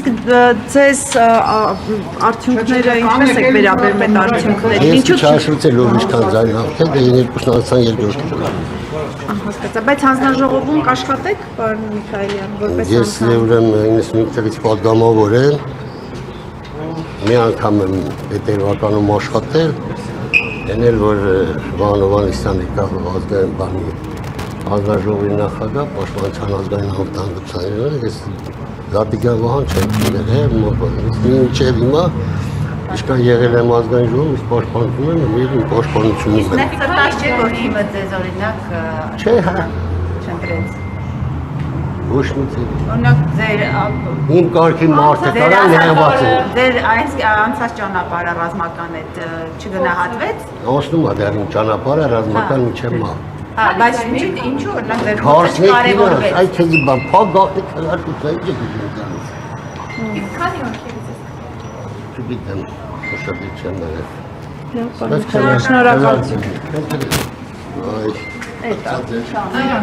Իսկ ձեզ արդյունքները ինչպես եք վերաբերում այդ արդյունքներին? Ինչու՞ չաշուծել որ ինչքան ձայն հաղթել, դե 2 անցան երկրորդ։ Հասկացա, բայց հանձնաժողովում կաշխատեք, պարոն Միքայելյան, որպես Ես ուրեմն 95 թվականից պատգամավոր եմ, մի անգամ եմ հետևականում աշխատել, ենել որ Վանովանիսյանի ազգային բանի հանձնաժողովի նախագահ, պաշտպանության ազգային անվտանգության, ես Զատիկյան Վահան չեմ ներել, մինչև հիմա Իշքան եղել եմ ազգային ժողովում, իսկ պաշտպանություն եմ, եւ պաշտպանությունում եմ։ Իսկ սրտաշ չէ, որ թիմը ձեզ օրինակ Չէ, հա։ չընտրեց։ Ոչ մի ձև։ Օրինակ ձեր Իմ կարգի մարդը կարա նայված է։ ձեր այս անցած ճանապարհը ռազմական այդ չգնահատվեց։ Անցնում է դեռ իմ ճանապարհը ռազմական միջև մահ։ Հա, բայց ինչու օրինակ ձեր Քարսնի կարևորվեց։ այդ քեզի բան, փակ գաղտնի քննարկություն չէ գիտեմ։ Քանի ոնքերից է։ Չգիտեմ, ուշադրի չեմ ներել։ Շնորհակալություն։ Այ, Այո,